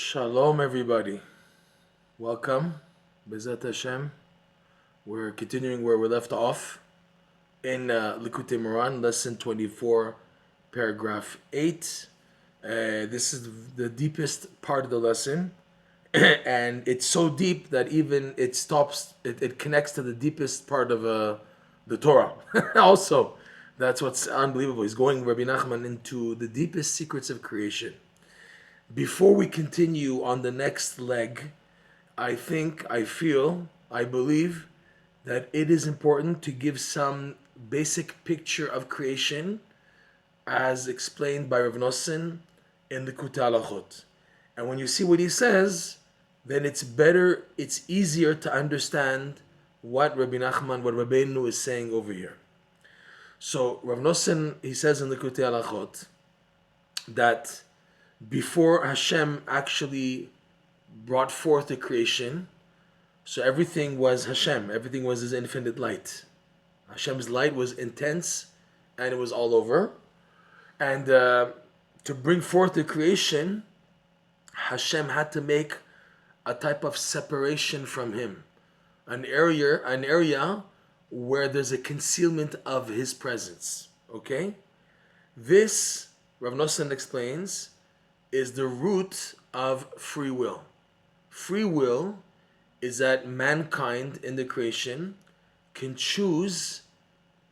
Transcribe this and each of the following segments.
Shalom, everybody. Welcome. Bezat Hashem. We're continuing where we left off in Likutey Moharan, lesson 24, paragraph 8. This is the deepest part of the lesson, and it's so deep that even it connects to the deepest part of the Torah. Also, that's what's unbelievable. He's going, Rabbi Nachman, into the deepest secrets of creation. Before we continue on the next leg, I believe that it is important to give some basic picture of creation as explained by Rav Nosson in the Likutey Halachot. And when you see what he says, then it's easier to understand what Rabbi Nachman, what Rabbeinu is saying over here. So Rav Nosson, he says in the Likutey Halachot that before Hashem actually brought forth the creation, so everything was Hashem, everything was His infinite light. Hashem's light was intense and it was all over. And to bring forth the creation, Hashem had to make a type of separation from Him, an area where there's a concealment of His presence. Okay? This, Rav Nosson explains, is the root of free will. Free will is that mankind in the creation can choose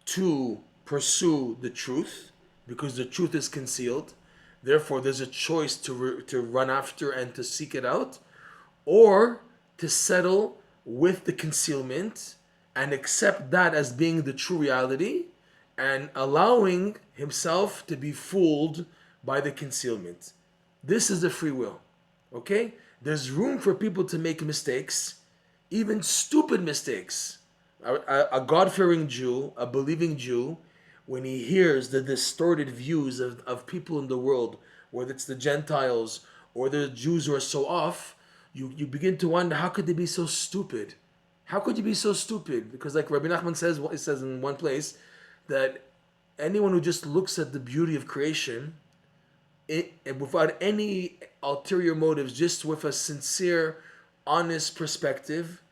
to pursue the truth because the truth is concealed. Therefore, there's a choice to run after and to seek it out, or to settle with the concealment and accept that as being the true reality and allowing himself to be fooled by the concealment. This is the free will, okay? There's room for people to make mistakes, even stupid mistakes. A God-fearing Jew, a believing Jew, when he hears the distorted views of people in the world, whether it's the Gentiles or the Jews who are so off, you begin to wonder, how could they be so stupid? How could you be so stupid? Because like Rabbi Nachman says, it says in one place, that anyone who just looks at the beauty of creation, without any ulterior motives, just with a sincere, honest perspective,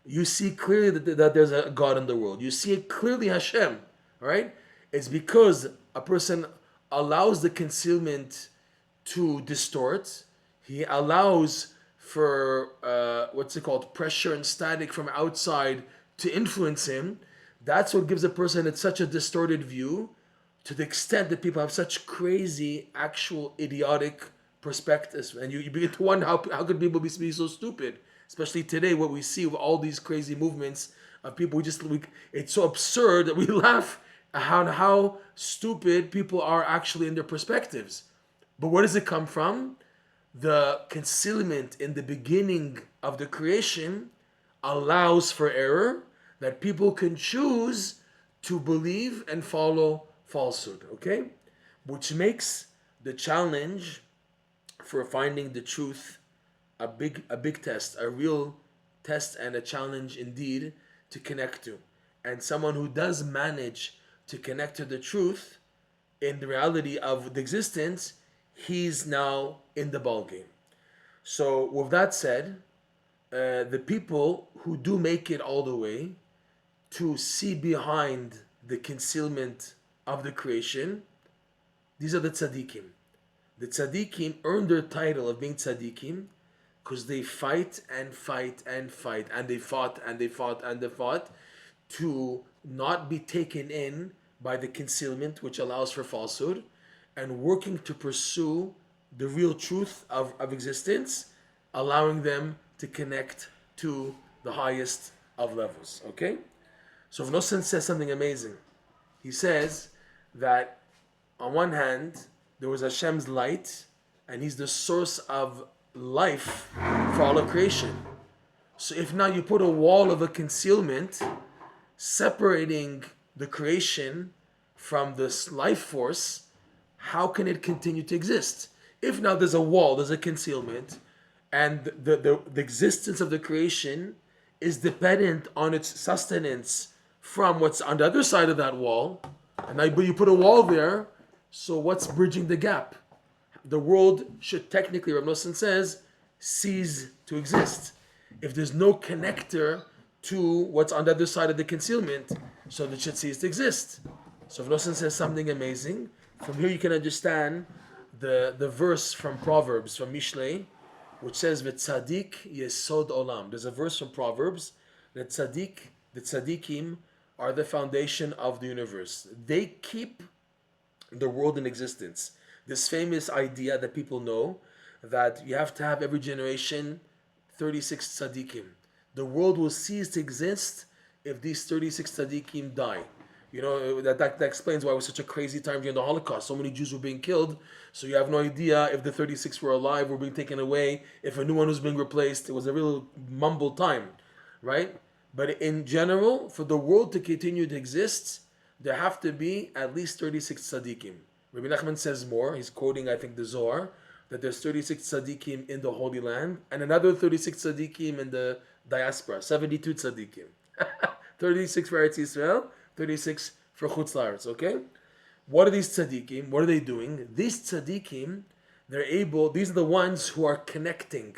you see clearly that there's a God in the world. You see it clearly, Hashem, right? It's because a person allows the concealment to distort. He allows for pressure and static from outside to influence him. That's what gives a person such a distorted view, to the extent that people have such crazy, actual, idiotic perspectives. And you begin to wonder, how could people be so stupid? Especially today, what we see with all these crazy movements of people, it's so absurd that we laugh at how stupid people are actually in their perspectives. But where does it come from? The concealment in the beginning of the creation allows for error, that people can choose to believe and follow falsehood, okay? Which makes the challenge for finding the truth a big test, a real test and a challenge indeed to connect to. And someone who does manage to connect to the truth in the reality of the existence, he's now in the ballgame. So with that said, the people who do make it all the way to see behind the concealment of the creation, these are the Tzaddikim. The Tzaddikim earn their title of being Tzaddikim because they fight and fight and fight, and they fought and they fought and they fought to not be taken in by the concealment, which allows for falsehood, and working to pursue the real truth of existence, allowing them to connect to the highest of levels. Okay? So Rav Nosson says something amazing. He says that on one hand, there was Hashem's light, and He's the source of life for all of creation. So if now you put a wall of a concealment separating the creation from this life force, how can it continue to exist? If now there's a wall, there's a concealment, and the existence of the creation is dependent on its sustenance from what's on the other side of that wall, and now you put a wall there, so what's bridging the gap? The world should technically, Rav Nosson says, cease to exist. If there's no connector to what's on the other side of the concealment, so it should cease to exist. So if Nosson says something amazing, from here you can understand the verse from Proverbs, from Mishlei, which says, "V'tzadik yesod olam." There's a verse from Proverbs that the tzaddikim are the foundation of the universe. They keep the world in existence. This famous idea that people know, that you have to have every generation 36 tzaddikim. The world will cease to exist if these 36 tzaddikim die. You know, that explains why it was such a crazy time during the Holocaust. So many Jews were being killed, so you have no idea if the 36 were alive, were being taken away, if a new one was being replaced. It was a real mumbled time, right? But in general, for the world to continue to exist, there have to be at least 36 tzaddikim. Rabbi Nachman says more. He's quoting, I think, the Zohar, that there's 36 tzaddikim in the Holy Land, and another 36 tzaddikim in the diaspora, 72 tzaddikim. 36 for Eretz Yisrael, 36 for Chutz La'aretz, okay? What are these tzaddikim? What are they doing? These tzaddikim, these are the ones who are connecting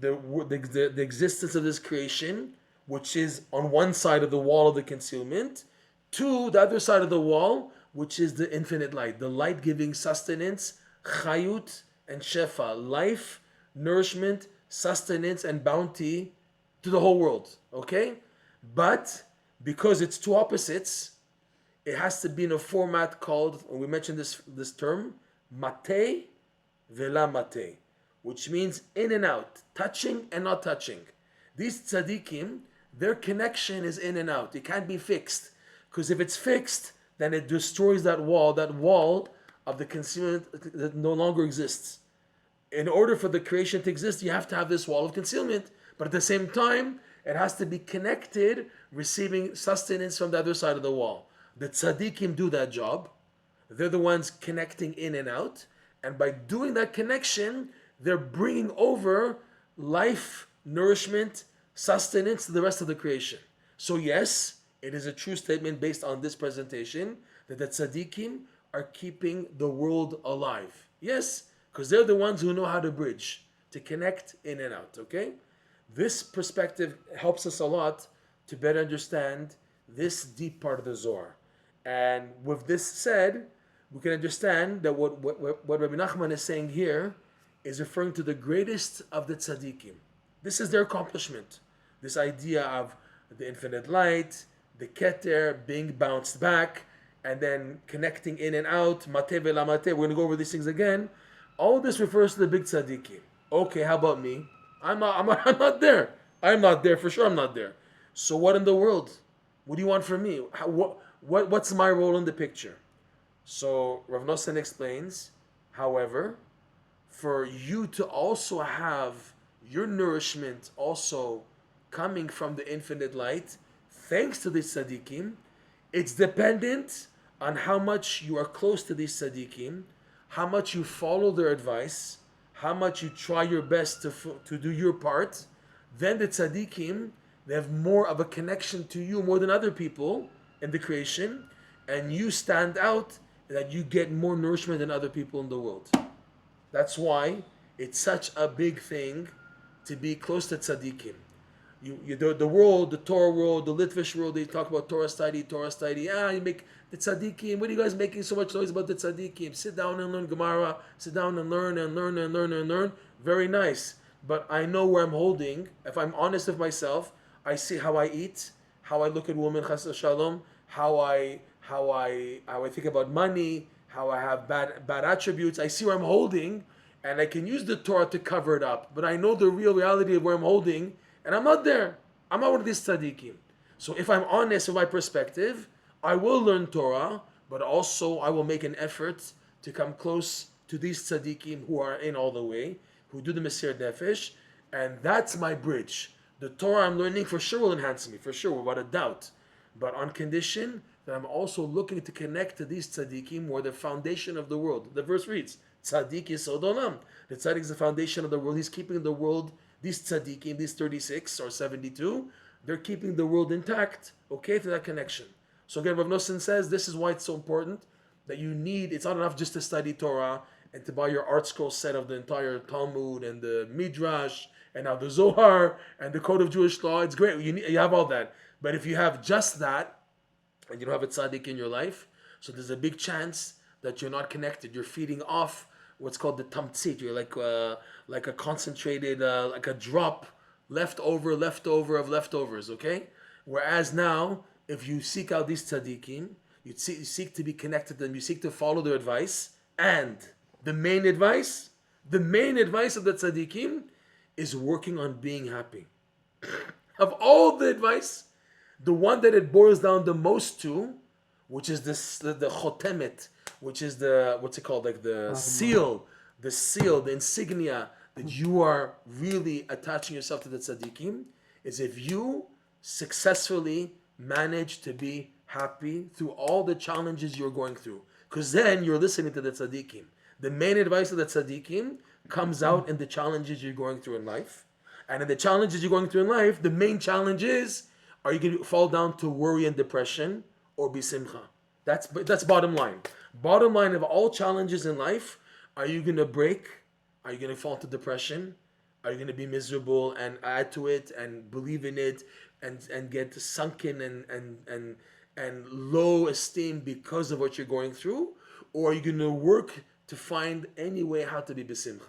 the existence of this creation, which is on one side of the wall of the concealment, to the other side of the wall, which is the infinite light, the light giving sustenance, chayut and shefa, life, nourishment, sustenance, and bounty to the whole world, okay? But because it's two opposites, it has to be in a format called, we mentioned this term, mate vela mate, which means in and out, touching and not touching. These tzaddikim, their connection is in and out. It can't be fixed. Because if it's fixed, then it destroys that wall of the concealment that no longer exists. In order for the creation to exist, you have to have this wall of concealment. But at the same time, it has to be connected, receiving sustenance from the other side of the wall. The tzaddikim do that job. They're the ones connecting in and out. And by doing that connection, they're bringing over life, nourishment, sustenance to the rest of the creation. So yes, it is a true statement based on this presentation that the tzaddikim are keeping the world alive. Yes, because they're the ones who know how to bridge, to connect in and out, okay? This perspective helps us a lot to better understand this deep part of the Zohar. And with this said, we can understand that what Rabbi Nachman is saying here is referring to the greatest of the tzaddikim. This is their accomplishment. This idea of the infinite light, the Keter being bounced back, and then connecting in and out, mate vela mate. We're going to go over these things again. All this refers to the big tzaddikim. Okay, how about me? I'm not there. I'm not there, for sure I'm not there. So what in the world? What do you want from me? What's my role in the picture? So Rav Nosson explains, however, for you to also have your nourishment also coming from the infinite light, thanks to the tzaddikim, it's dependent on how much you are close to these tzaddikim, how much you follow their advice, how much you try your best to do your part. Then the tzaddikim, they have more of a connection to you more than other people in the creation, and you stand out that you get more nourishment than other people in the world. That's why it's such a big thing to be close to tzaddikim. The world, the Torah world, the Litvish world, they talk about Torah study. You make the tzaddikim. What are you guys making so much noise about the tzaddikim? Sit down and learn Gemara. Sit down and learn. Very nice. But I know where I'm holding. If I'm honest with myself, I see how I eat, how I look at women, chas v'shalom, how I think about money, how I have bad attributes. I see where I'm holding, and I can use the Torah to cover it up. But I know the real reality of where I'm holding, and I'm not there. I'm not one of these tzaddikim. So if I'm honest with my perspective, I will learn Torah, but also I will make an effort to come close to these tzaddikim who are in all the way, who do the Mesirat Nefesh, and that's my bridge. The Torah I'm learning for sure will enhance me, for sure, without a doubt. But on condition that I'm also looking to connect to these tzaddikim who are the foundation of the world. The verse reads, Tzaddik yesod olam. The tzaddik is the foundation of the world. He's keeping the world, these tzaddikim, these 36 or 72, they're keeping the world intact, okay, to that connection. So again, Rav Nosson says this is why it's so important that it's not enough just to study Torah and to buy your art scroll set of the entire Talmud and the Midrash and now the Zohar and the Code of Jewish Law. It's great. You have all that. But if you have just that and you don't have a tzaddik in your life, so there's a big chance that you're not connected. You're feeding off what's called the tamtzit. You're like a concentrated, like a drop leftover of leftovers, okay? Whereas now, if you seek out these tzaddikim, you seek to be connected to them, you seek to follow their advice, and the main advice of the tzaddikim is working on being happy. Of all the advice, the one that it boils down the most to, which is the chotemet, which is the, what's it called, like the seal, the insignia that you are really attaching yourself to the tzaddikim, is if you successfully manage to be happy through all the challenges you're going through. Because then you're listening to the tzaddikim. The main advice of the tzaddikim comes out in the challenges you're going through in life. And in the challenges you're going through in life, the main challenge is, are you going to fall down to worry and depression or be simcha? That's bottom line. Bottom line of all challenges in life, are you going to break? Are you going to fall into depression? Are you going to be miserable and add to it and believe in it and get sunken and low esteem because of what you're going through? Or are you going to work to find any way how to be besimcha?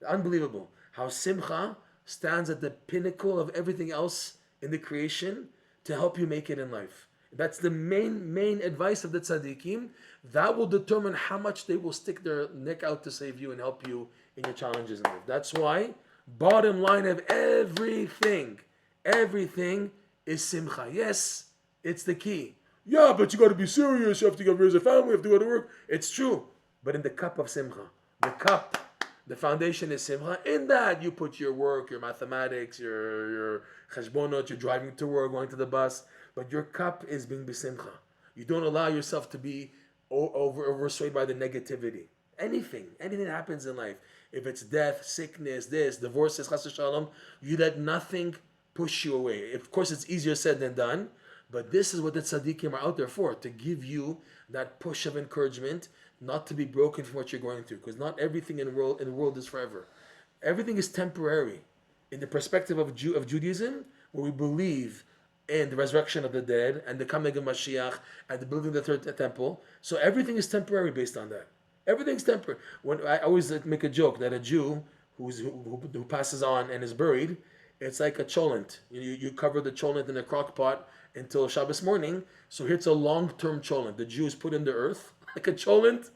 Unbelievable. How simcha stands at the pinnacle of everything else in the creation to help you make it in life. That's the main advice of the tzaddikim. That will determine how much they will stick their neck out to save you and help you in your challenges in life. That's why, bottom line of everything is simcha. Yes, it's the key. Yeah, but you got to be serious. You have to raise a family. You have to go to work. It's true. But in the cup of simcha, the foundation is simcha. In that, you put your work, your mathematics, your cheshbonot, you're driving to work, going to the bus. But your cup is being besimcha. You don't allow yourself to be overswayed by the negativity. Anything that happens in life, if it's death, sickness, divorces, chas v'shalom, you let nothing push you away. Of course, it's easier said than done, but this is what the tzaddikim are out there for, to give you that push of encouragement, not to be broken from what you're going through, because not everything in the world is forever. Everything is temporary. In the perspective of Judaism, where we believe in the resurrection of the dead and the coming of Mashiach and the building of the third temple, so everything is temporary based on that. Everything's temporary. When I always make a joke that a Jew who passes on and is buried, it's like a cholent. You cover the cholent in a crock pot until Shabbos morning. So here it's a long-term cholent. The Jew is put in the earth like a cholent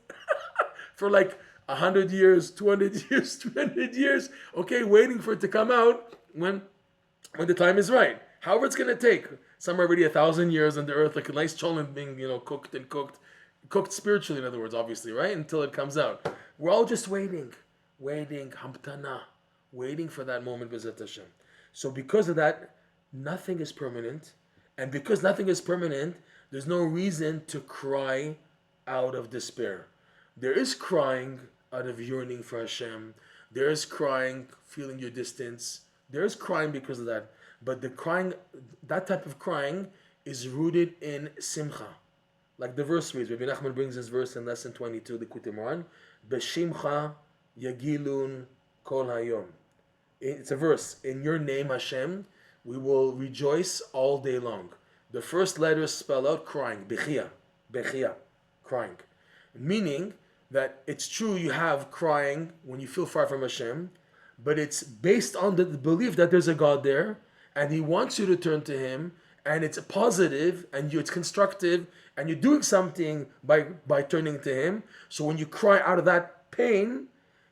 for like 100 years, 200 years, 300 years. Okay, waiting for it to come out when the time is right. However it's going to take. Some are already 1,000 years on the earth, like a nice cholent being, cooked spiritually, in other words, obviously, right? Until it comes out. We're all just waiting, hamtana, waiting for that moment, B'ezrat Hashem. So because of that, nothing is permanent. And because nothing is permanent, there's no reason to cry out of despair. There is crying out of yearning for Hashem. There is crying, feeling your distance. There is crying because of that. But the crying, that type of crying, is rooted in simcha. Like the verse reads, Rabbi Nachman brings this verse in lesson 22, Likutey Moharan, B'shimcha yagilun kol hayom. It's a verse, in your name Hashem, we will rejoice all day long. The first letters spell out crying, bechia, crying. Meaning that it's true you have crying when you feel far from Hashem, but it's based on the belief that there's a God there, and He wants you to turn to Him, and it's positive, and it's constructive, and you're doing something by turning to Him. So when you cry out of that pain,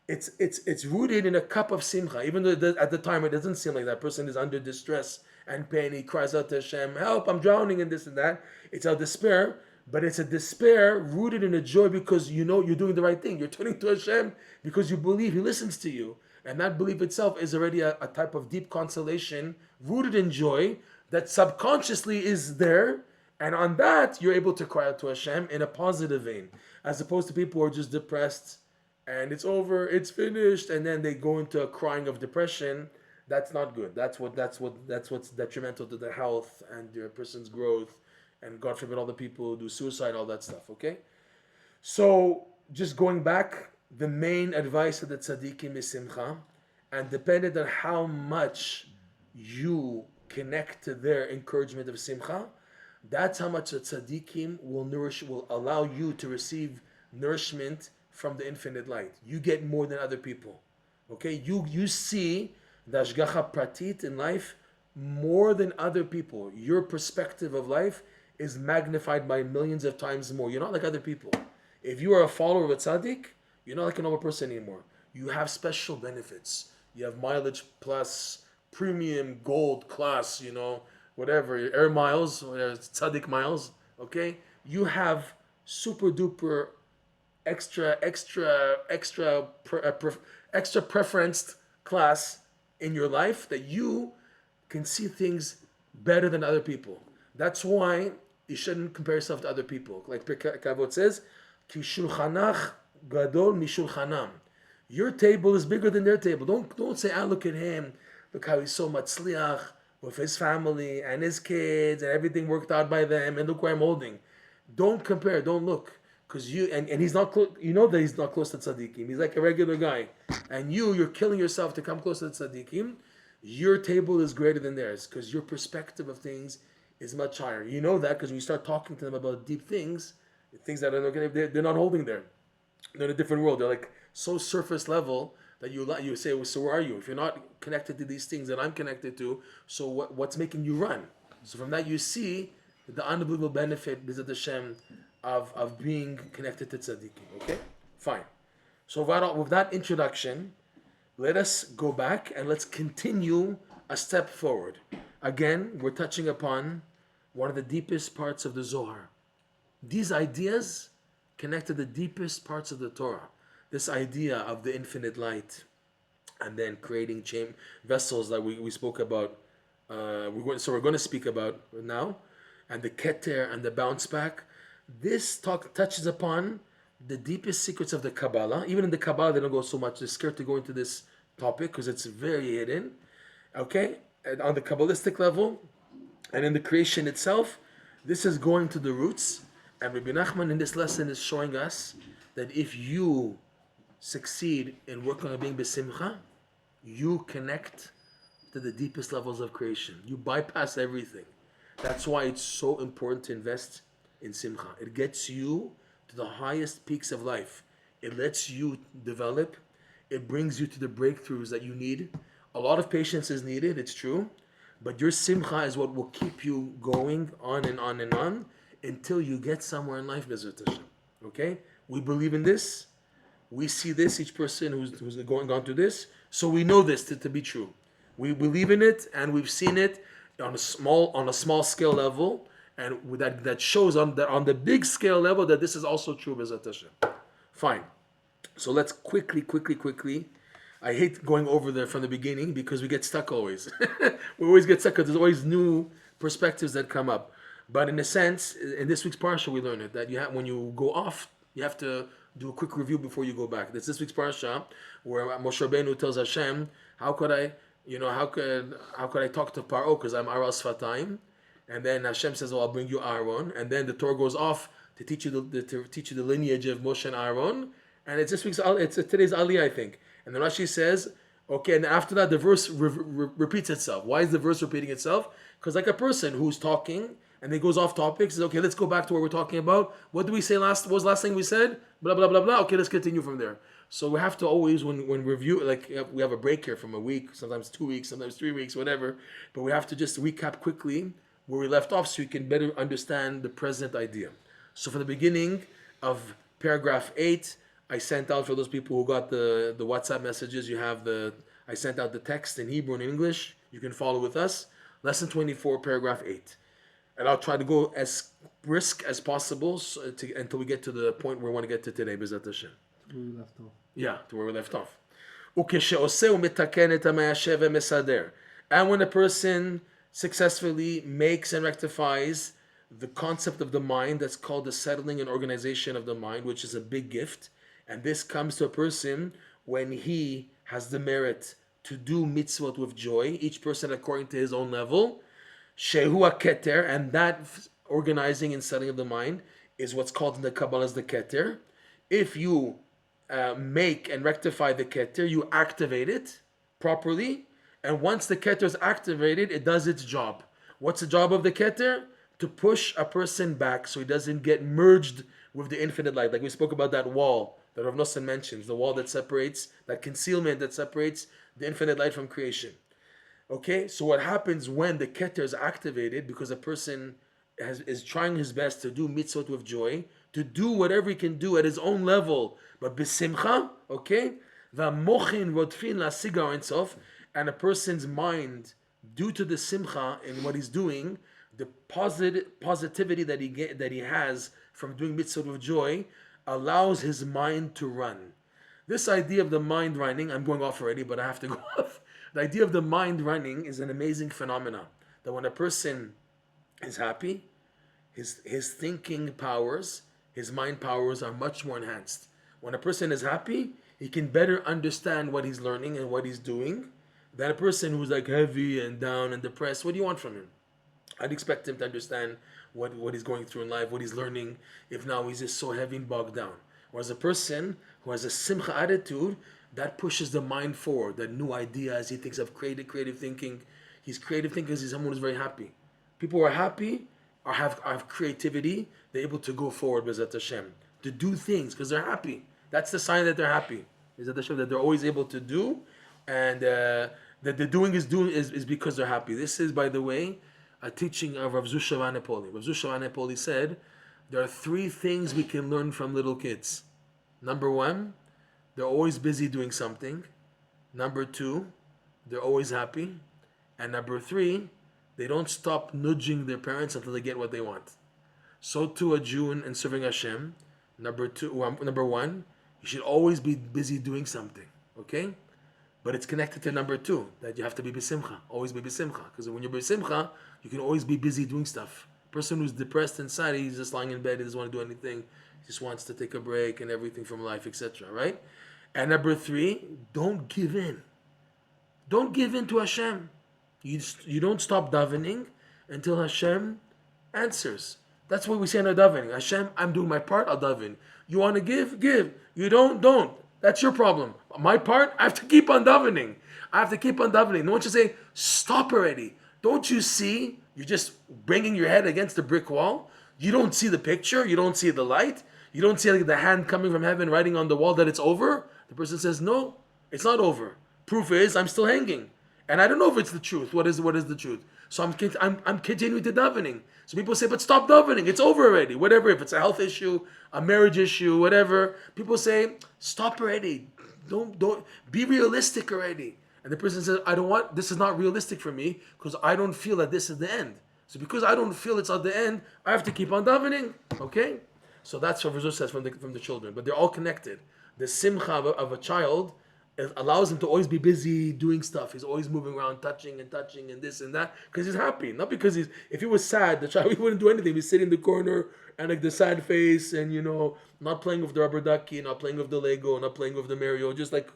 it's rooted in a cup of simcha. Even though at the time it doesn't seem like that person is under distress and pain, he cries out to Hashem, help, I'm drowning in this and that. It's a despair, but it's a despair rooted in a joy because you know you're doing the right thing. You're turning to Hashem because you believe He listens to you. And that belief itself is already a type of deep consolation rooted in joy that subconsciously is there. And on that, you're able to cry out to Hashem in a positive vein, as opposed to people who are just depressed and it's over, it's finished, and then they go into a crying of depression. That's not good. That's what's detrimental to their health and their person's growth, and God forbid all the people who do suicide, all that stuff. Okay, so just going back, the main advice of the tzaddikim is simcha, and depending on how much you connect to their encouragement of simcha, that's how much the tzaddikim will allow you to receive nourishment from the infinite light. You get more than other people. Okay, you see the ashgacha pratit in life more than other people. Your perspective of life is magnified by millions of times more. You're not like other people. If you are a follower of a tzaddik, you're not like a normal person anymore. You have special benefits. You have mileage plus, premium, gold class, whatever, air miles, tzaddik miles, okay? You have super duper extra preferenced class in your life that you can see things better than other people. That's why you shouldn't compare yourself to other people. Like Pirkei Avot says, Ki shulchanach gadol mishulchanam. Your table is bigger than their table. Don't say, look at him. Look how he's so matzliach with his family and his kids and everything worked out by them. And look where I'm holding. Don't compare. Don't look. Because and he's not close. You know that he's not close to tzaddikim. He's like a regular guy. And you're killing yourself to come close to the tzaddikim. Your table is greater than theirs because your perspective of things is much higher. You know that because when you start talking to them about deep things that they're not holding there. They're in a different world. They're like so surface level that you say, well, so where are you? If you're not connected to these things that I'm connected to, so what's making you run? So from that you see the unbelievable benefit, B'ezrat Hashem, of being connected to tzaddikim. Okay? Fine. So with that introduction, let us go back and let's continue a step forward. Again, we're touching upon one of the deepest parts of the Zohar. These ideas connect to the deepest parts of the Torah. This idea of the infinite light and then creating vessels that we spoke about. We're going to speak about now. And the Keter and the bounce back. This talk touches upon the deepest secrets of the Kabbalah. Even in the Kabbalah, they don't go so much. They're scared to go into this topic because it's very hidden. Okay? And on the Kabbalistic level and in the creation itself, this is going to the roots. And Rabbi Nachman in this lesson is showing us that if you succeed in working on being besimcha, you connect to the deepest levels of creation. You bypass everything. That's why it's so important to invest in simcha. It gets you to the highest peaks of life. It lets you develop. It brings you to the breakthroughs that you need. A lot of patience is needed, it's true. But your simcha is what will keep you going on and on and on until you get somewhere in life, B'ezrat Hashem. Okay? We believe in this. We see this, each person who's gone through this. So we know this to be true. We believe in it and we've seen it on a small scale level. And that shows on the big scale level that this is also true, B'ezrat Hashem. Fine. So let's quickly. I hate going over there from the beginning because we get stuck always. We always get stuck because there's always new perspectives that come up. But in a sense, in this week's parsha, we learn it that when you go off, you have to do a quick review before you go back. That's this week's parsha where Moshe Rabbeinu tells Hashem, how could I talk to Paro because I'm Aral Sfatayim? And then Hashem says, I'll bring you Aaron. And then the Torah goes off to teach you the lineage of Moshe and Aaron. And it's today's Aliyah, I think. And then Rashi says, okay, and after that the verse repeats itself. Why is the verse repeating itself? Because like a person who's talking and then goes off topic, says, okay, let's go back to what we're talking about. What did we say last? What was the last thing we said? Blah, blah, blah, blah. Okay, let's continue from there. So we have to always, when review, we have a break here from a week, sometimes 2 weeks, sometimes 3 weeks, whatever. But we have to just recap quickly where we left off so you can better understand the present idea. So from the beginning of paragraph 8, I sent out for those people who got the WhatsApp messages, I sent out the text in Hebrew and English. You can follow with us. Lesson 24, paragraph 8. And I'll try to go as brisk as possible until we get to the point where we want to get to today, B'ezrat Hashem. Where we left off. Yeah, to where we left off. And when a person successfully makes and rectifies the concept of the mind, that's called the settling and organization of the mind, which is a big gift. And this comes to a person when he has the merit to do mitzvot with joy, each person according to his own level. Shehu Keter, and that organizing and settling of the mind is what's called in the Kabbalah as the Keter. If you make and rectify the Keter, you activate it properly. And once the Keter is activated, it does its job. What's the job of the Keter? To push a person back so he doesn't get merged with the infinite light. Like we spoke about that wall that Rav Nosson mentions, the wall that separates, that concealment that separates the infinite light from creation. Okay, so what happens when the Keter is activated, because a person is trying his best to do mitzvot with joy, to do whatever he can do at his own level, but b'simcha, okay? V'mochin rodfin lasigar insof, and a person's mind, due to the simcha in what he's doing, the positivity that he has from doing mitzvot with joy, allows his mind to run. This idea of the mind running, I'm going off already, but I have to go off. The idea of the mind running is an amazing phenomenon. That when a person is happy, his thinking powers, his mind powers are much more enhanced. When a person is happy, he can better understand what he's learning and what he's doing than a person who's like heavy and down and depressed. What do you want from him? I'd expect him to understand what he's going through in life, what he's learning, if now he's just so heavy and bogged down. Whereas a person who has a simcha attitude, that pushes the mind forward, that new ideas, he thinks of creative thinking. He's creative thinking because he's someone who's very happy. People who are happy or have creativity, they're able to go forward, B'ezrat Hashem, to do things because they're happy. That's the sign that they're happy. B'ezrat Hashem, that they're always able to do, and that the doing is because they're happy. This is, by the way, a teaching of Rav Zusha Vanepoli. Rav Zusha Vanepoli said, there are 3 things we can learn from little kids. Number 1, they're always busy doing something. Number 2, they're always happy. And number 3, they don't stop nudging their parents until they get what they want. So too a Jew in serving Hashem. Number 1, you should always be busy doing something. Okay? But it's connected to number 2, that you have to be b'simcha. Always be b'simcha. Because when you're b'simcha, you can always be busy doing stuff. Person who's depressed inside, he's just lying in bed, he doesn't want to do anything. He just wants to take a break and everything from life, etc. Right? And number 3, don't give in. Don't give in to Hashem. You don't stop davening until Hashem answers. That's what we say in our davening. Hashem, I'm doing my part, I'll daven. You want to give? Give. You don't. That's your problem. My part, I have to keep on davening. I have to keep on davening. No one should say, stop already. Don't you see? You're just banging your head against the brick wall. You don't see the picture. You don't see the light. You don't see like the hand coming from heaven writing on the wall that it's over. The person says, no, it's not over. Proof is I'm still hanging. And I don't know if it's the truth. What is the truth? So I'm continuing to davening. So people say, but stop davening. It's over already. Whatever, if it's a health issue, a marriage issue, whatever. People say, stop already. Don't be realistic already. And the person says, this is not realistic for me because I don't feel that this is the end. So because I don't feel it's at the end, I have to keep on davening. Okay? So that's what Rizur says from the children. But they're all connected. The simcha of a child, it allows him to always be busy doing stuff. He's always moving around, touching and this and that, because he's happy. Not because if he was sad, the child, he wouldn't do anything. He'd sit in the corner and like the sad face and, not playing with the rubber ducky, not playing with the Lego, not playing with the Mario, just like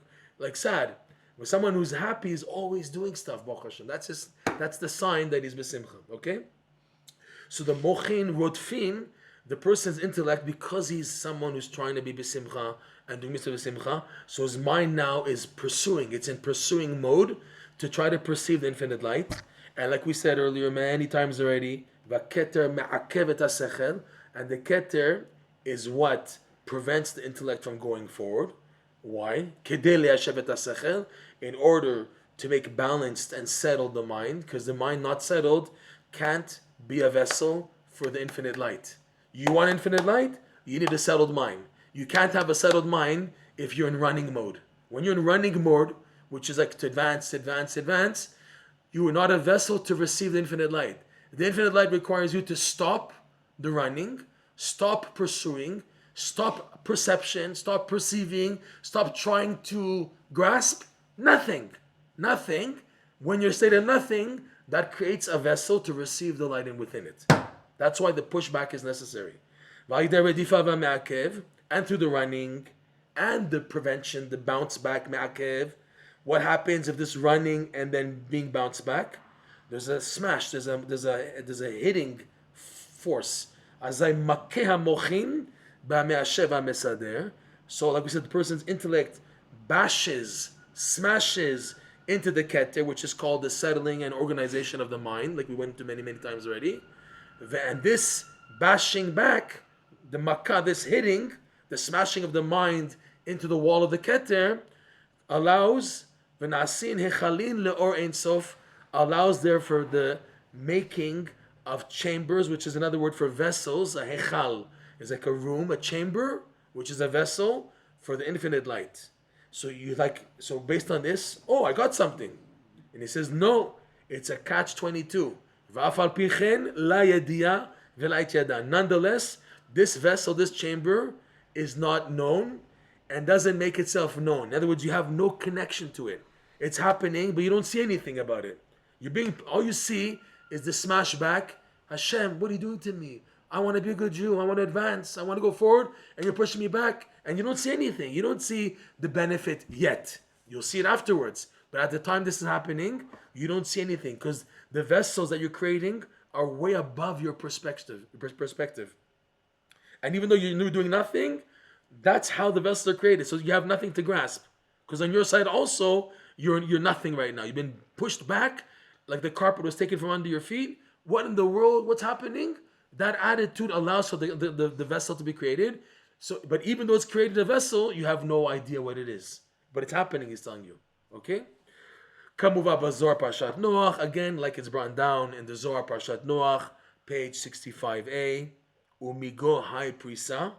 sad. But someone who's happy is always doing stuff, Baruch Hashem. That's the sign that he's b'simcha, okay? So the mochin rodfin, the person's intellect, because he's someone who's trying to be b'simcha and doing mitzvah b'simcha, so his mind now is pursuing. It's in pursuing mode to try to perceive the infinite light. And like we said earlier many times already, Keter me'akev et hasechel, and the Keter is what prevents the intellect from going forward. Why? Kedei le'ashev et hasechel, in order to make balanced and settled the mind, because the mind not settled can't be a vessel for the infinite light. You want infinite light? You need a settled mind. You can't have a settled mind if you're in running mode. When you're in running mode, which is like to advance, you are not a vessel to receive the infinite light. The infinite light requires you to stop the running, stop pursuing, stop perception, stop perceiving, stop trying to grasp. Nothing. When you're state of nothing, that creates a vessel to receive the light in within it. That's why the pushback is necessary. And through the running and the prevention, the bounce back me'akev, what happens if this running and then being bounced back? There's a smash, there's a hitting force. Azay makeha mochin ba'me'ashev ha'mesader, So, like we said, the person's intellect bashes, smashes into the Keter, which is called the settling and organization of the mind, like we went into many, many times already. And this bashing back, the makkah, this hitting, the smashing of the mind into the wall of the Keter, allows v'nasin hechalin leor ein sof, allows therefore the making of chambers, which is another word for vessels. A hechal is like a room, a chamber, which is a vessel for the infinite light. So based on this, oh, I got something. And he says, no, it's a catch-22. V'afal pichen la yedia v'la yada. Nonetheless, this vessel, this chamber, is not known and doesn't make itself known. In other words, you have no connection to it. It's happening, but you don't see anything about it. All you see is the smash back. Hashem, what are you doing to me? I want to be a good Jew. I want to advance. I want to go forward, and you're pushing me back. And you don't see anything. You don't see the benefit yet. You'll see it afterwards. But at the time this is happening, you don't see anything because the vessels that you're creating are way above your perspective. And even though you're doing nothing, that's how the vessels are created. So you have nothing to grasp. Because on your side also, you're nothing right now. You've been pushed back, like the carpet was taken from under your feet. What in the world? What's happening? That attitude allows for the vessel to be created. So, but even though it's created a vessel, you have no idea what it is. But it's happening, he's telling you. Okay? Kamuva Bazor Parshat Noach, again, like it's brought down in the Zohar Parshat Noach, page 65a. Umigo Hai Prisa.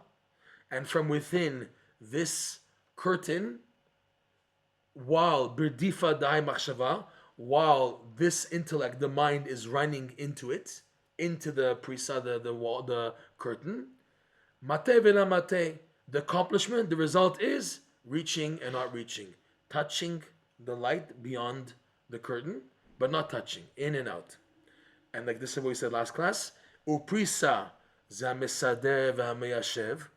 And from within this curtain, while Birdifa Dai Machshava, while this intellect, the mind, is running into it, into the prisa, the wall, the curtain. Mate vela mate, the accomplishment, the result is reaching and not reaching, touching the light beyond the curtain, but not touching, in and out. And like this is what we said last class. Uprisa zamesader v'hameyashev.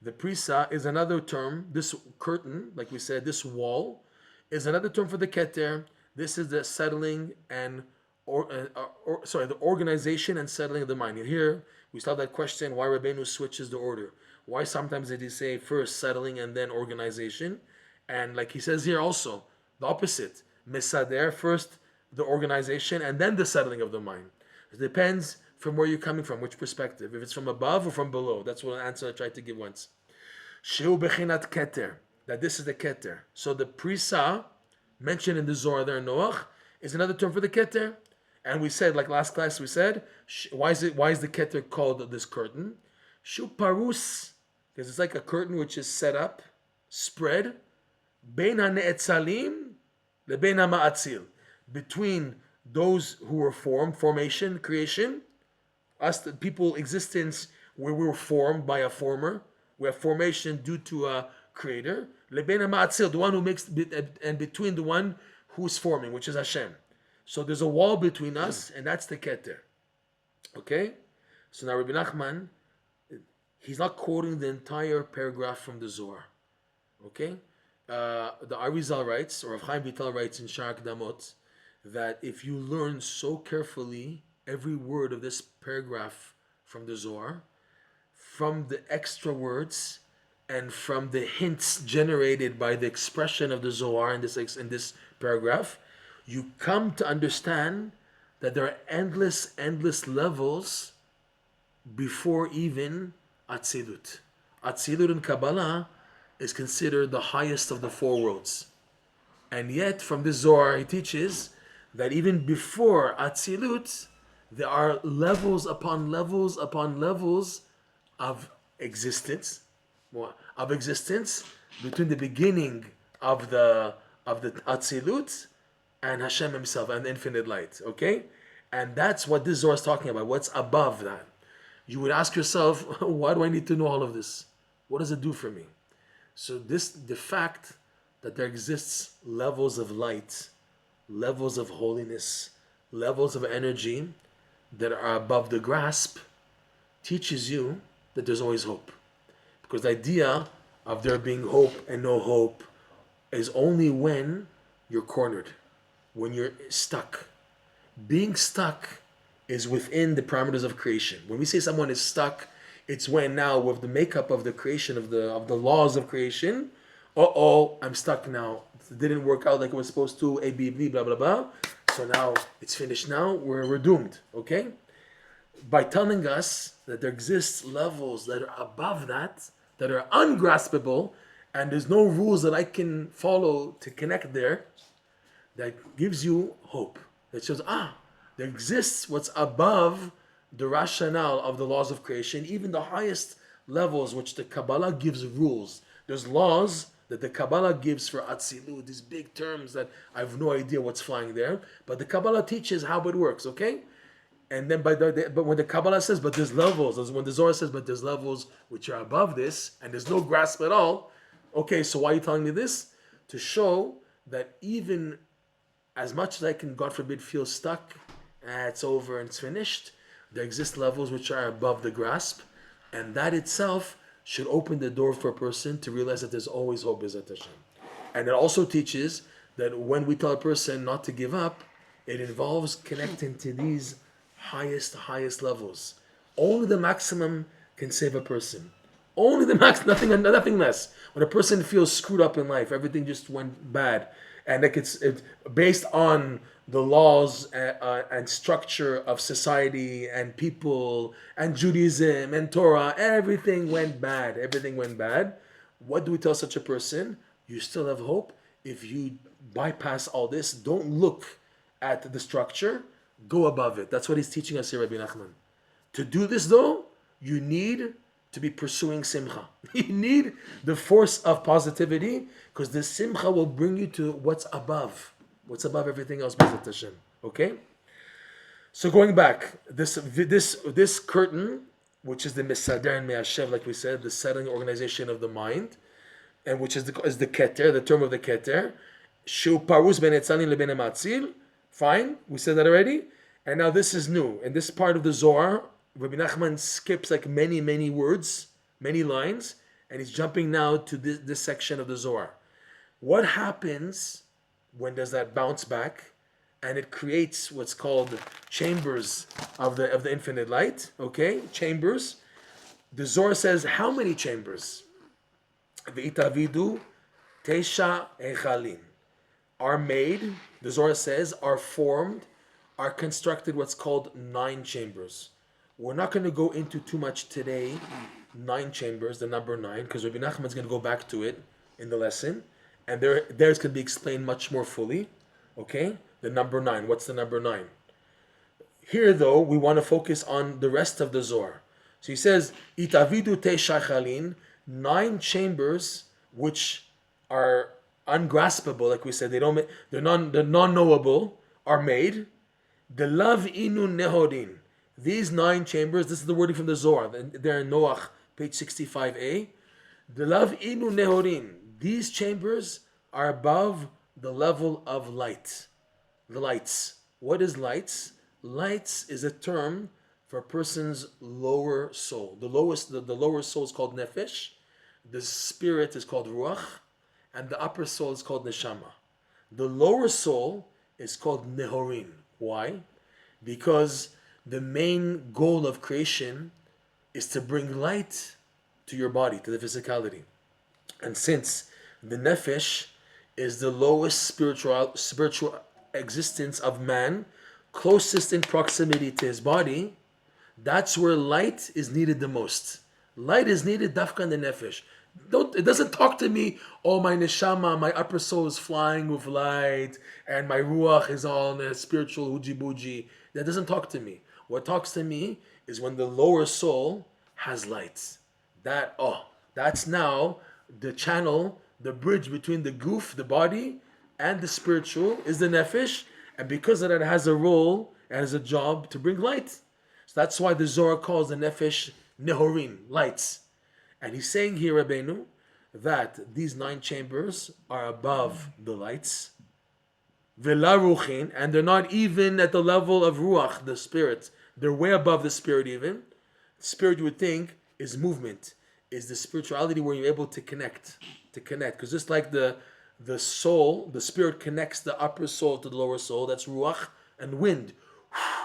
The prisa is another term. This curtain, like we said, this wall, is another term for the Keter. This is the settling and the organization and settling of the mind. And here we start that question: why Rabbeinu switches the order? Why sometimes did he say first settling and then organization? And like he says here also, the opposite: mesader, first the organization and then the settling of the mind. It depends from where you're coming from, which perspective. If it's from above or from below. That's what an answer I tried to give once. Sheu bechinat Keter, that this is the Keter. So the prisa mentioned in the Zohar there in Noach is another term for the Keter. And we said, like last class, we said, why is the Keter called this curtain? Shu parus, because it's like a curtain which is set up, spread, bein hane'etzalim lebein ha'ma'atzil, between those who were formed, formation, creation, us, the people, existence, where we were formed by a former, we have formation due to a creator, lebein ha'ma'atzil, the one who makes, and between the one who is forming, which is Hashem. So there's a wall between us, and that's the Keter. Okay? So now Rabbi Nachman, he's not quoting the entire paragraph from the Zohar. Okay? The Arizal writes, or Rav Chaim Vital writes in Shar Damot, that if you learn so carefully every word of this paragraph from the Zohar, from the extra words, and from the hints generated by the expression of the Zohar in this paragraph, you come to understand that there are endless levels before even Atzilut. Atzilut in Kabbalah is considered the highest of the four worlds. And yet, from this Zohar, he teaches that even before Atzilut, there are levels upon levels upon levels of existence, between the beginning of the Atzilut and Hashem himself and infinite light, okay? And that's what this Zohar is talking about, what's above that. You would ask yourself, why do I need to know all of this? What does it do for me? So the fact that there exists levels of light, levels of holiness, levels of energy that are above the grasp teaches you that there's always hope. Because the idea of there being hope and no hope is only when you're cornered, when you're stuck. Being stuck is within the parameters of creation. When we say someone is stuck, It's when now with the makeup of the creation of the laws of creation, I'm stuck now. It didn't work out like it was supposed to. A B B blah blah blah. So now it's finished. Now we're doomed. Okay, by telling us that there exists levels that are above that are ungraspable, and there's no rules that I can follow to connect there. That gives you hope. That shows there exists what's above the rationale of the laws of creation, even the highest levels, which the Kabbalah gives rules. There's laws that the Kabbalah gives for Atzilut, these big terms that I have no idea what's flying there, but the Kabbalah teaches how it works, okay? And then but when the Kabbalah says, but there's levels, when the Zohar says, but there's levels which are above this, and there's no grasp at all, okay, so why are you telling me this? To show that even as much as I can, God forbid, feel stuck, it's over and it's finished, there exist levels which are above the grasp, and that itself should open the door for a person to realize that there's always hope, B'ezrat Hashem. And it also teaches that when we tell a person not to give up, it involves connecting to these highest levels. Only the maximum can save a person. Only the max, nothing less. When a person feels screwed up in life, everything just went bad, and like it's based on the laws and structure of society and people and Judaism and Torah, everything went bad. What do we tell such a person? You still have hope. If you bypass all this, don't look at the structure, go above it. That's what he's teaching us here, Rabbi Nachman. To do this though, you need to be pursuing simcha. You need the force of positivity, because the simcha will bring you to what's above everything else, B'ezrat Hashem. Okay? So going back, this curtain, which is the Mesader and Me'ashev, like we said, the settling organization of the mind, and which is the Keter, the term of the Keter, Shu Parus ben Etzalin leben Matzil. Fine, we said that already. And now this is new. In this part of the Zohar, Rabbi Nachman skips like many words, many lines, and he's jumping now to this section of the Zohar. What happens when does that bounce back, and it creates what's called chambers of the infinite light? Okay, chambers. The Zohar says how many chambers? V'itavidu tesha echalin are made. The Zohar says are formed, are constructed what's called 9 chambers. We're not going to go into too much today, 9 chambers, the number 9, because Rabbi Nachman is going to go back to it in the lesson, and there's going to be explained much more fully. Okay, the number 9. What's the number 9? Here, though, we want to focus on the rest of the Zohar. So he says, "Itavidu te'shachalin," 9 chambers which are ungraspable, like we said, they're non-knowable, are made. The love inu nehorin. These 9 chambers, this is the wording from the Zohar, they're in Noach, page 65a. The love inu nehorin. These chambers are above the level of light. The lights. What is lights? Lights is a term for a person's lower soul. The lower soul is called nefesh. The spirit is called ruach. And the upper soul is called Neshamah. The lower soul is called Nehorin. Why? Because the main goal of creation is to bring light to your body, to the physicality. And since the Nefesh is the lowest spiritual existence of man, closest in proximity to his body, that's where light is needed the most. Light is needed dafka in the Nefesh. It doesn't talk to me, oh, my neshama, my upper soul is flying with light, and my ruach is all in a spiritual huji-buji. That doesn't talk to me. What talks to me is when the lower soul has light. That's now the channel, the bridge between the goof, the body, and the spiritual is the nefesh, and because of that, it has a role, it has a job to bring light. So that's why the Zohar calls the nefesh nehorim, lights. And he's saying here, Rabbeinu, that these 9 chambers are above the lights, vela ruchin, and they're not even at the level of ruach, the spirit. They're way above the spirit even. The spirit, you would think, is movement, is the spirituality where you're able to connect. Because just like the soul, the spirit connects the upper soul to the lower soul, that's ruach, and wind.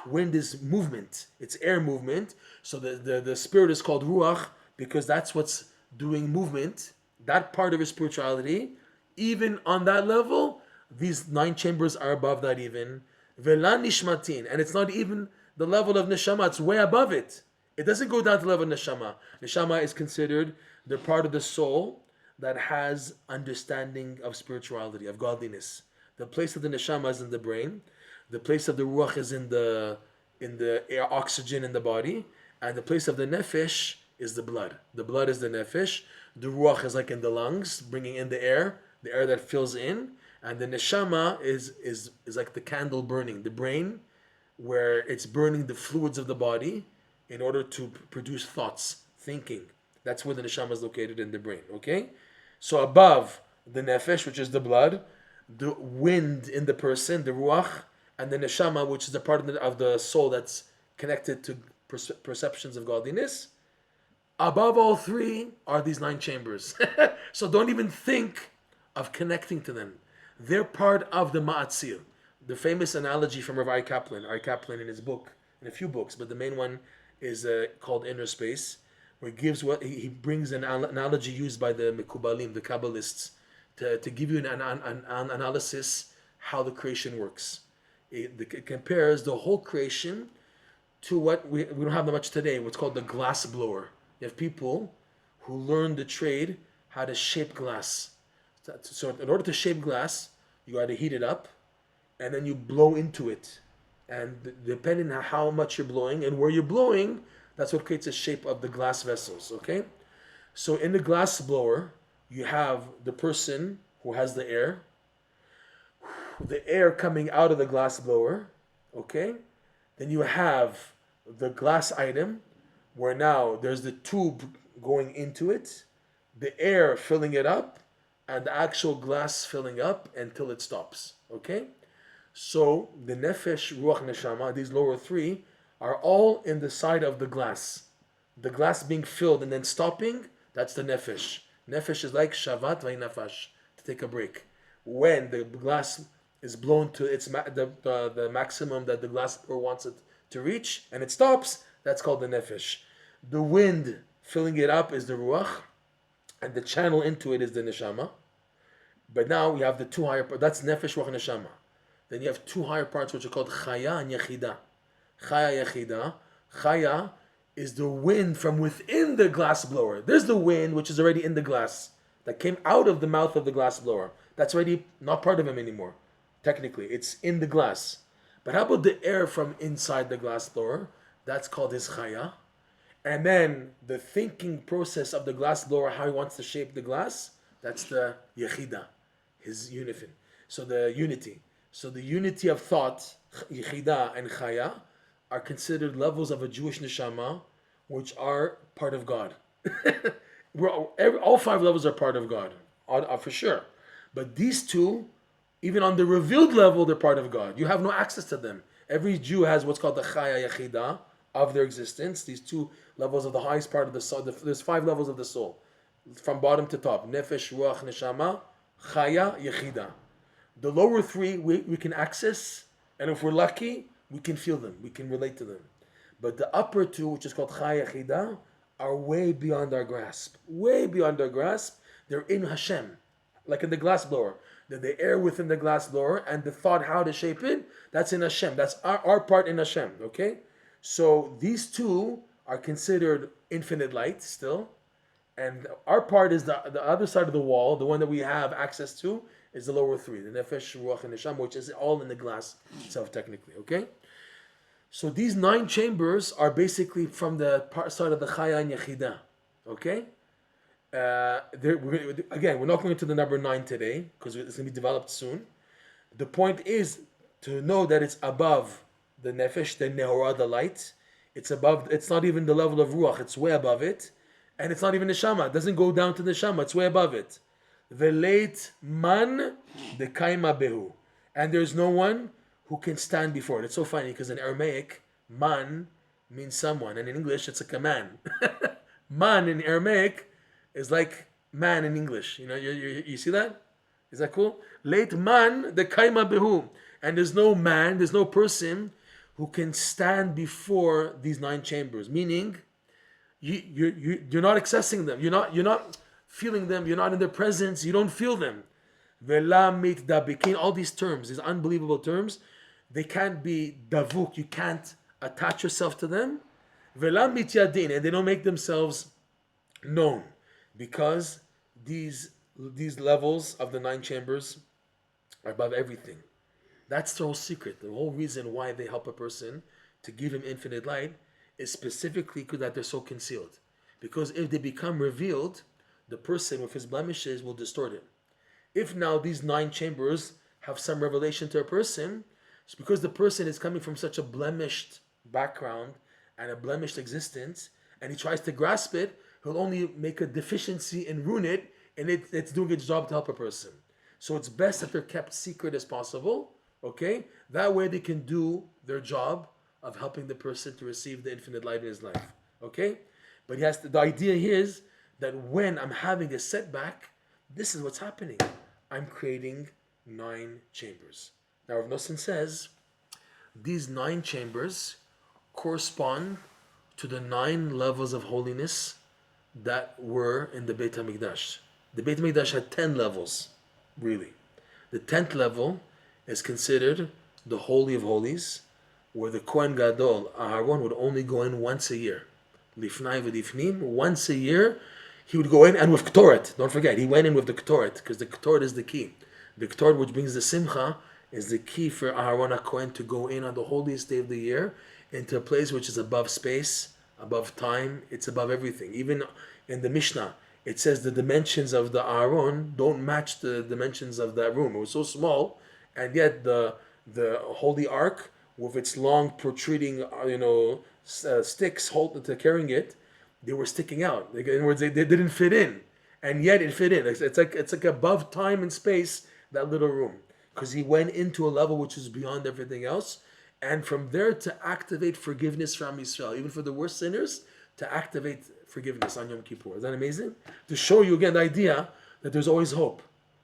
Wind is movement. It's air movement. So the spirit is called ruach because that's what's doing movement. That part of his spirituality, even on that level, these 9 chambers are above that even. Velan nishmatin, and it's not even the level of neshama. It's way above it. It doesn't go down to the level of neshama. Neshama is considered the part of the soul that has understanding of spirituality, of godliness. The place of the neshama is in the brain. The place of the ruach is in the air, oxygen in the body, and the place of the nefesh is the blood. The blood is the nefesh. The ruach is like in the lungs, bringing in the air that fills in, and the neshama is like the candle burning, the brain, where it's burning the fluids of the body in order to produce thoughts, thinking. That's where the neshama is located in the brain. Okay, so above the nefesh, which is the blood, the wind in the person, the ruach, and the neshama, which is the part of the soul that's connected to perceptions of godliness. Above all 3 are these 9 chambers. So don't even think of connecting to them. They're part of the ma'atzir. The famous analogy from Rav Ari Kaplan in his book, in a few books, but the main one is called Inner Space, where he brings an analogy used by the Mekubalim, the Kabbalists, to give you an analysis how the creation works. It compares the whole creation to what we don't have that much today, what's called the glass blower. You have people who learn the trade how to shape glass. So in order to shape glass, you got to heat it up, and then you blow into it. And depending on how much you're blowing and where you're blowing, that's what creates the shape of the glass vessels, okay? So in the glass blower, you have the person who has the air coming out of the glass blower, okay? Then you have the glass item, where now there's the tube going into it, the air filling it up, and the actual glass filling up until it stops, okay? So the nefesh, ruach, neshama, these lower 3, are all in the side of the glass. The glass being filled and then stopping, that's the nefesh. Nefesh is like shavat v'inafash, to take a break. When the glass is blown to its the maximum that the glass wants it to reach, and it stops, that's called the nefesh. The wind filling it up is the ruach, and the channel into it is the neshama. But now we have the 2 higher parts. That's nefesh, ruach, neshama. Then you have 2 higher parts which are called Chaya and Yechidah. Chaya, Yechidah. Chaya is the wind from within the glass blower. There's the wind which is already in the glass, that came out of the mouth of the glass blower. That's already not part of him anymore. Technically, it's in the glass. But how about the air from inside the glass blower? That's called his Chaya. And then the thinking process of the glass blower, how he wants to shape the glass, that's the Yechidah, his unifin. So the unity. So the unity of thought, Yechidah and Chaya, are considered levels of a Jewish Neshamah, which are part of God. All 5 levels are part of God, for sure. But these 2, even on the revealed level, they're part of God. You have no access to them. Every Jew has what's called the Chaya Yechidah of their existence. These 2 levels of the highest part of the soul. There's 5 levels of the soul, from bottom to top. Nefesh, Ruach, Neshama, Chaya, Yechidah. The lower 3 we can access, and if we're lucky, we can feel them, we can relate to them. But the upper 2, which is called Chaya, Yechidah, are way beyond our grasp. Way beyond our grasp. They're in Hashem, like in the glass blower. The air within the glass blower and the thought how to shape it, that's in Hashem. That's our part in Hashem, okay? So these 2 are considered infinite light still. And our part is the other side of the wall, the one that we have access to, is the lower 3, the nefesh, ruach, and neshama, which is all in the glass itself technically, okay? So these 9 chambers are basically from the side of the Chaya and Yechidah, okay? We're not going to the number 9 today, because it's going to be developed soon. The point is to know that it's above the nefesh, the nehorah, the light. It's not even the level of ruach, it's way above it. And it's not even neshama, it doesn't go down to neshama, it's way above it. Veleit man de kaima behu. And there's no one who can stand before it. It's so funny because in Aramaic, man means someone, and in English it's a command. Man in Aramaic is like man in English. You see that? Is that cool? Leit man de kaima behu. And there's no man, there's no person who can stand before these 9 chambers, meaning you're not accessing them, you're not feeling them, you're not in their presence, you don't feel them. Vela mitdabikin, all these terms, these unbelievable terms, they can't be davuk, you can't attach yourself to them. Vela mityadin, and they don't make themselves known, because these levels of the 9 chambers are above everything. That's the whole secret. The whole reason why they help a person to give him infinite light is specifically because that they're so concealed. Because if they become revealed, the person with his blemishes will distort him. If now these 9 chambers have some revelation to a person, it's because the person is coming from such a blemished background and a blemished existence, and he tries to grasp it, he'll only make a deficiency and ruin it, and it's doing its job to help a person. So it's best that they're kept secret as possible, okay? That way they can do their job of helping the person to receive the infinite light in his life, okay? But the idea here is that when I'm having a setback, this is what's happening. I'm creating 9 chambers. Now Rav Nosson says these 9 chambers correspond to the 9 levels of holiness that were in the Beit HaMikdash. The Beit HaMikdash had 10 levels, really. The 10th level is considered the Holy of Holies, where the Kohen Gadol, Aharon, would only go in once a year. Lifnai v'lifnim, once a year, he would go in, and with Ketoret. Don't forget, he went in with the Ketoret, because the Ketoret is the key. The Ketoret, which brings the simcha, is the key for Aharon HaKohen to go in on the holiest day of the year into a place which is above space, above time, it's above everything. Even in the Mishnah, it says the dimensions of the Aharon don't match the dimensions of that room. It was so small, and yet the Holy Ark, with its long protruding, sticks to carrying it, they were sticking out. In other words, they didn't fit in, and yet it fit in. It's like above time and space, that little room, because he went into a level which is beyond everything else, and from there to activate forgiveness from Israel, even for the worst sinners, to activate forgiveness on Yom Kippur. Is that amazing? To show you again the idea that there's always hope,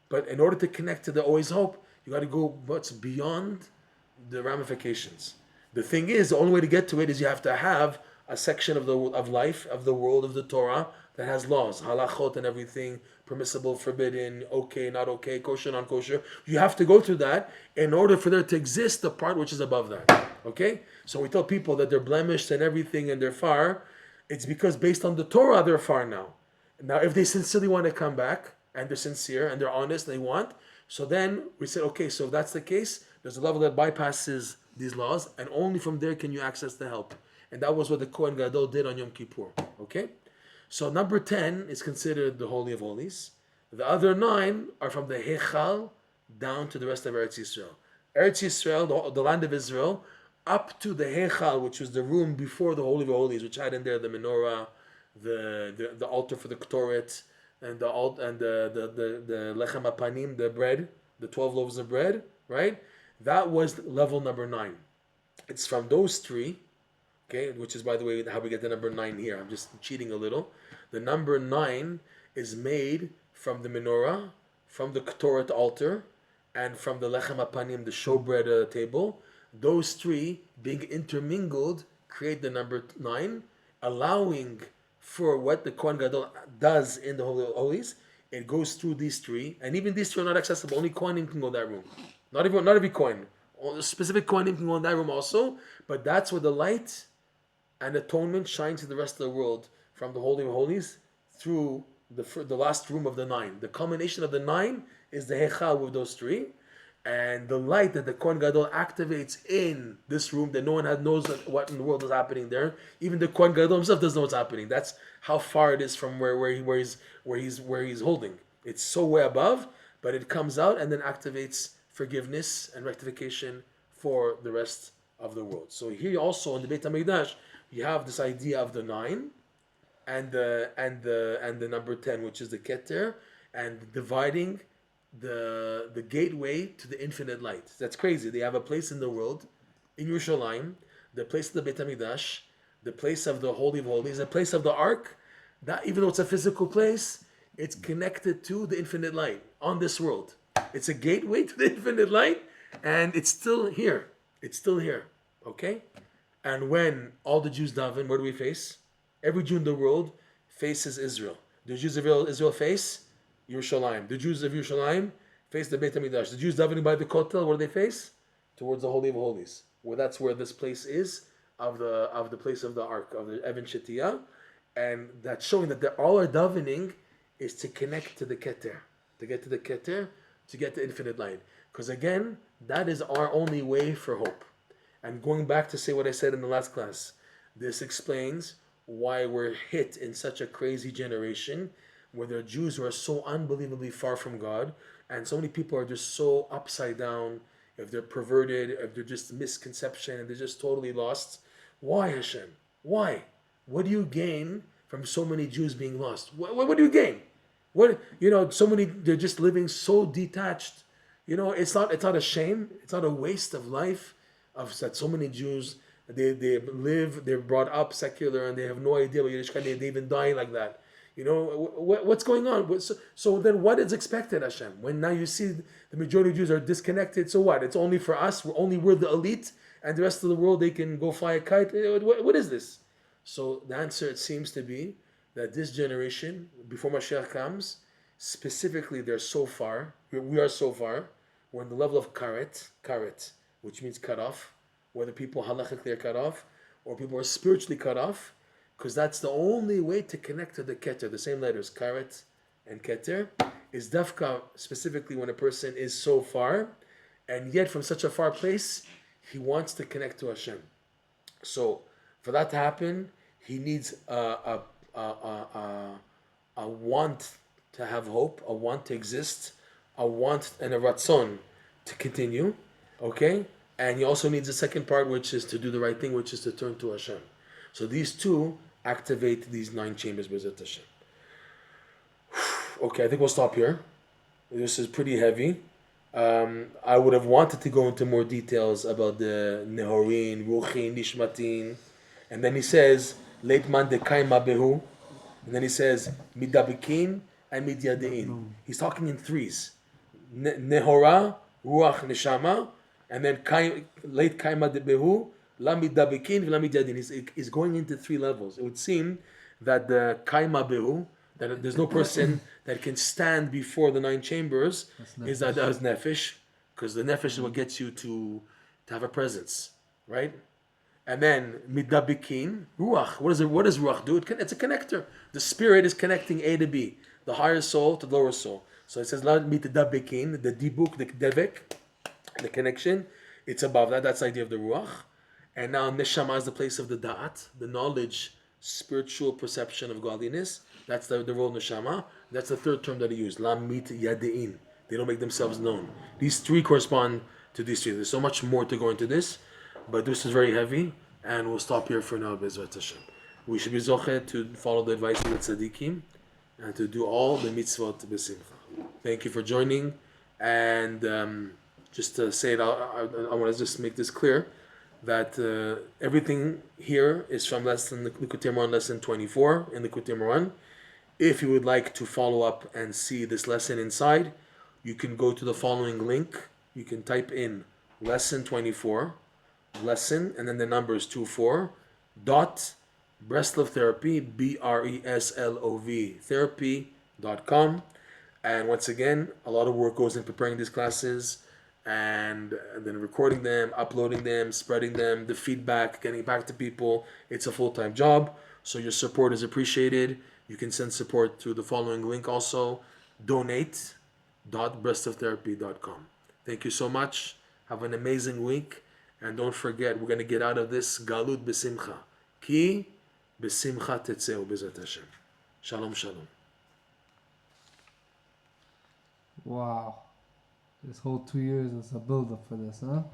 but in order to connect to the always hope, you got to go what's beyond the ramifications. The thing is, the only way to get to it is you have to have a section of life, of the world, of the Torah, that has laws, halachot and everything, permissible, forbidden, okay, not okay, kosher, non-kosher. You have to go through that in order for there to exist the part which is above that. Okay? So we tell people that they're blemished and everything and they're far. It's because based on the Torah, they're far now. Now, if they sincerely want to come back, and they're sincere and they're honest, they want, so then we said, okay, so if that's the case, there's a level that bypasses these laws, and only from there can you access the help. And that was what the Kohen Gadol did on Yom Kippur. Okay? So number 10 is considered the Holy of Holies. The other 9 are from the Hechal down to the rest of Eretz Yisrael. Eretz Yisrael, the land of Israel, up to the Hechal, which was the room before the Holy of Holies, which had in there the menorah, the altar for the Ketoret, and the lechem apanim, the bread, the 12 loaves of bread, right? That was level number 9. It's from those 3, okay, which is, by the way, how we get the number 9 here. I'm just cheating a little. The number 9 is made from the menorah, from the Ketoret altar, and from the lechem apanim, the showbread table. Those 3 being intermingled create the number 9, allowing for what the Kohen Gadol does in the Holy of Holies. It goes through these 3, and even these 3 are not accessible. Only Kohanim can go in that room. Not every Kohen. Specific Kohanim can go in that room also, but that's where the light and atonement shines to the rest of the world, from the Holy of Holies through the last room of the 9. The culmination of the 9 is the Hechal with those 3, and the light that the Kohen Gadol activates in this room that no one knows what in the world is happening there. Even the Kohen Gadol himself doesn't know what's happening. That's how far it is from where he's holding. It's so way above, but it comes out and then activates forgiveness and rectification for the rest of the world. So here also in the Beit HaMikdash, you have this idea of the 9 and the number 10, which is the Keter, and dividing the gateway to the infinite light. That's crazy. They have a place in the world, in Yerushalayim, the place of the Beit HaMikdash, the place of the Holy of Holies, the place of the Ark, that even though it's a physical place, it's connected to the infinite light on this world. It's a gateway to the infinite light, and it's still here. It's still here. Okay? And when all the Jews daven, what do we face? Every Jew in the world faces Israel. The Jews of Israel face Yerushalayim. The Jews of Yerushalayim face the Beit HaMikdash. The Jews davening by the Kotel, what do they face? Towards the Holy of Holies. Well, that's where this place is, of the place of the Ark, of the Evan Shetiyah. And that's showing that all our davening is to connect to the Keter. To get to the Keter, to get to infinite light. Because again, that is our only way for hope. And going back to say what I said in the last class, this explains why we're hit in such a crazy generation where there are Jews who are so unbelievably far from God, and so many people are just so upside down, if they're perverted, if they're just misconception, and they're just totally lost. Why, Hashem? Why? What do you gain from so many Jews being lost? What do you gain? So many, they're just living so detached. It's not a shame, it's not a waste of life that so many Jews, they're brought up secular and they have no idea about Yiddishkeit, they even die like that. What's going on? So then what is expected, Hashem? When now you see the majority of Jews are disconnected, so what? It's only for us, we're the elite, and the rest of the world, they can go fly a kite. What is this? So the answer, it seems to be that this generation, before Mashiach comes, specifically they're so far, we are so far, we're on the level of karet, which means cut off, whether people halachically are cut off, or people are spiritually cut off, because that's the only way to connect to the Keter. The same letters, karet and Keter, is dafka, specifically when a person is so far, and yet from such a far place, he wants to connect to Hashem. So for that to happen, he needs a want to have hope, a want to exist, a want and a ratzon to continue, okay? And he also needs a second part, which is to do the right thing, which is to turn to Hashem. So these two activate these 9 chambers, B'ezrat Hashem. Okay, I think we'll stop here. This is pretty heavy. I would have wanted to go into more details about the Nehorin, Ruchin, Nishmatin. And then he says, Leit man dekaima behu. And then he says, Midabikin and Midyadein. He's talking in threes. Nehora, Ruach, Neshamah. And then Leit kaima behu, La Midabikin, La Midyadin. He's going into 3 levels. It would seem that the kaima behu, that there's no person that can stand before the 9 chambers, is that as nefesh, because the nefesh is what gets you to have a presence, right? And then midabikin, ruach. What does ruach do? It's a connector. The spirit is connecting A to B, the higher soul to the lower soul. So it says la midabikin, the dibuk, the devek, the connection. It's above that. That's the idea of the ruach. And now neshama is the place of the da'at, the knowledge, spiritual perception of godliness. That's the role of neshama. That's the third term that he used. La mit yadein. They don't make themselves known. These 3 correspond to these 3. There's so much more to go into this, but this is very heavy, and we'll stop here for now. B'ezrat Hashem. We should be zochet to follow the advice of the Tzaddikim and to do all the mitzvot b'simcha. Thank you for joining, and just to say it, I want to just make this clear that everything here is from Likutey Moharan lesson 24 in Likutey Moharan. If you would like to follow up and see this lesson inside, you can go to the following link. You can type in lesson 24, lesson, and then the number is 24, dot Breslov Therapy, BRESLOV therapy.com. And once again, a lot of work goes in preparing these classes, and then recording them, uploading them, spreading them, the feedback, getting back to people. It's a full-time job, so your support is appreciated. You can send support through the following link also, donate.breslovtherapy.com. Thank you so much. Have an amazing week. And don't forget, we're going to get out of this galut b'simcha. Ki b'simcha tetzeu b'ezrat Hashem. Shalom, shalom. Wow. This whole 2 years is a build-up for this, huh?